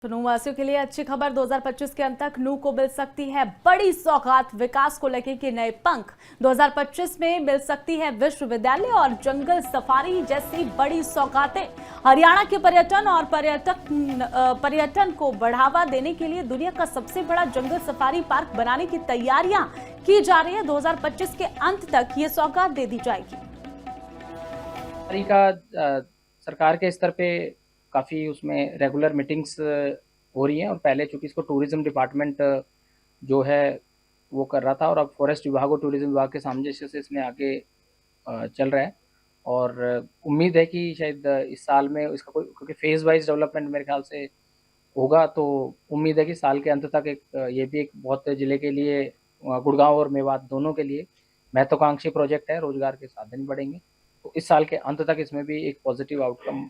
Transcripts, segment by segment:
तो नू वासियों के लिए अच्छी खबर। 2025 के अंत तक नू को मिल सकती है बड़ी सौगात। विकास को लगेंगे नए पंख। 2025 में मिल सकती है विश्वविद्यालय और जंगल सफारी जैसी बड़ी सौगातें। हरियाणा के पर्यटन और पर्यटन को बढ़ावा देने के लिए दुनिया का सबसे बड़ा जंगल सफारी पार्क बनाने की तैयारियां की जा रही है। 2025 के अंत तक ये सौगात दे दी जाएगी। का सरकार के स्तर पे काफ़ी उसमें रेगुलर मीटिंग्स हो रही हैं। और पहले चूंकि इसको टूरिज्म डिपार्टमेंट जो है वो कर रहा था, और अब फॉरेस्ट विभाग और टूरिज्म विभाग के सामंजस्य से इसमें आगे चल रहा है। और उम्मीद है कि शायद इस साल में इसका कोई, क्योंकि फेज वाइज डेवलपमेंट मेरे ख्याल से होगा, तो उम्मीद है कि साल के अंत तक एक ये भी एक बहुत जिले के लिए, गुड़गांव और मेवात दोनों के लिए महत्वाकांक्षी प्रोजेक्ट है। रोजगार के साधन बढ़ेंगे, तो इस साल के अंत तक इसमें भी एक पॉजिटिव आउटकम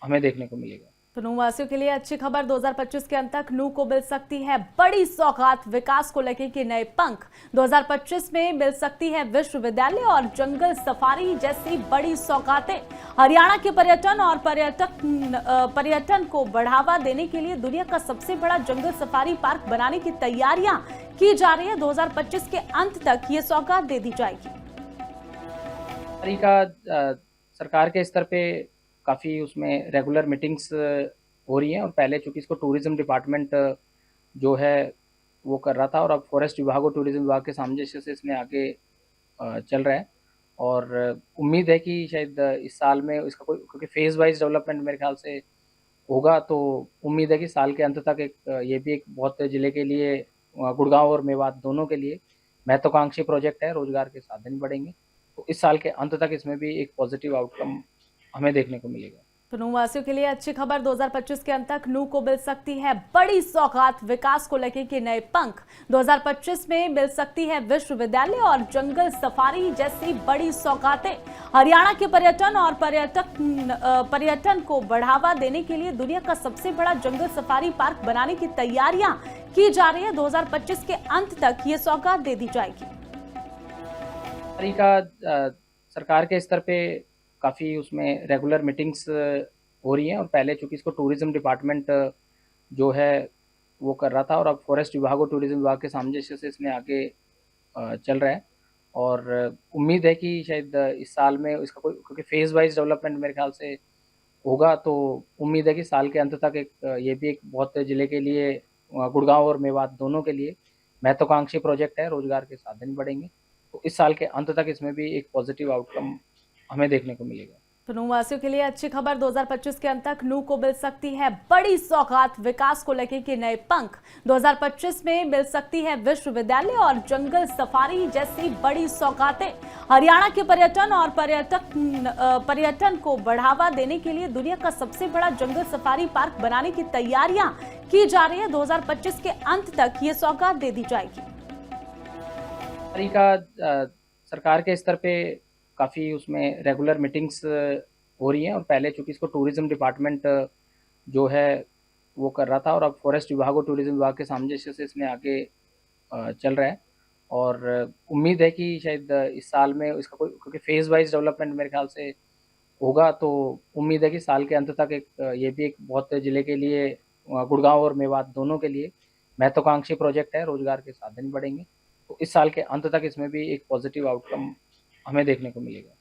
हमें देखने को मिलेगा। तो नू वासियों के लिए अच्छी खबर। 2025 के अंत तक नू को मिल सकती है बड़ी सौगात। विकास को लगेंगे नए पंख। 2025 में मिल सकती है विश्वविद्यालय और जंगल सफारी जैसी बड़ी सौगातें। हरियाणा के पर्यटन और पर्यटन को बढ़ावा देने के लिए दुनिया का सबसे बड़ा जंगल सफारी पार्क बनाने की तैयारियां की जा रही है। 2025 के अंत तक ये सौगात दे दी जाएगी। का सरकार के स्तर पे काफ़ी उसमें रेगुलर मीटिंग्स हो रही हैं। और पहले चूंकि इसको टूरिज्म डिपार्टमेंट जो है वो कर रहा था, और अब फॉरेस्ट विभाग और टूरिज्म विभाग के सामंजस्य से इसमें आगे चल रहा है। और उम्मीद है कि शायद इस साल में इसका कोई, क्योंकि फेज वाइज डेवलपमेंट मेरे ख्याल से होगा, तो उम्मीद है कि साल के अंत तक एक ये भी एक बहुत जिले के लिए, गुड़गांव और मेवात दोनों के लिए महत्वाकांक्षी प्रोजेक्ट है। रोजगार के साधन बढ़ेंगे, तो इस साल के अंत तक इसमें भी एक पॉजिटिव आउटकम हमें देखने को मिलेगा। तो नू वासियों के लिए अच्छी खबर। 2025 के अंत तक नू को मिल सकती है बड़ी सौगात। विकास को लगेंगे नए पंख। 2025 में मिल सकती है विश्वविद्यालय और जंगल सफारी जैसी बड़ी सौगातें। हरियाणा के पर्यटन और पर्यटन को बढ़ावा देने के लिए दुनिया का सबसे बड़ा जंगल सफारी पार्क बनाने की तैयारियां की जा रही है। 2025 के अंत तक ये सौगात दे दी जाएगी। का सरकार के स्तर पे काफ़ी उसमें रेगुलर मीटिंग्स हो रही हैं। और पहले चूंकि इसको टूरिज्म डिपार्टमेंट जो है वो कर रहा था, और अब फॉरेस्ट विभाग और टूरिज्म विभाग के सामंजस्य से इसमें आगे चल रहा है। और उम्मीद है कि शायद इस साल में इसका कोई, क्योंकि फेज वाइज डेवलपमेंट मेरे ख्याल से होगा, तो उम्मीद है कि साल के अंत तक एक ये भी एक बहुत जिले के लिए, गुड़गांव और मेवात दोनों के लिए महत्वाकांक्षी प्रोजेक्ट है। रोजगार के साधन बढ़ेंगे, तो इस साल के अंत तक इसमें भी एक पॉजिटिव आउटकम हमें देखने को मिलेगा। तो नू वासियों के लिए अच्छी खबर। 2025 के अंत तक नू को मिल सकती है बड़ी सौगात। विकास को लगेंगे नए पंख। 2025 में मिल सकती है विश्वविद्यालय और जंगल सफारी जैसी बड़ी सौगातें। हरियाणा के पर्यटन और पर्यटन को बढ़ावा देने के लिए दुनिया का सबसे बड़ा जंगल सफारी पार्क बनाने की तैयारियां की जा रही है। 2025 के अंत तक ये सौगात दे दी जाएगी। का सरकार के स्तर पे काफ़ी उसमें रेगुलर मीटिंग्स हो रही हैं। और पहले चूंकि इसको टूरिज्म डिपार्टमेंट जो है वो कर रहा था, और अब फॉरेस्ट विभाग और टूरिज्म विभाग के सामंजस्य से इसमें आगे चल रहा है। और उम्मीद है कि शायद इस साल में इसका कोई, क्योंकि फेज वाइज डेवलपमेंट मेरे ख्याल से होगा, तो उम्मीद है कि साल के अंत तक एक ये भी एक बहुत जिले के लिए, गुड़गांव और मेवात दोनों के लिए महत्वाकांक्षी प्रोजेक्ट है। रोजगार के साधन बढ़ेंगे, तो इस साल के अंत तक इसमें भी एक पॉजिटिव आउटकम हमें देखने को मिलेगा।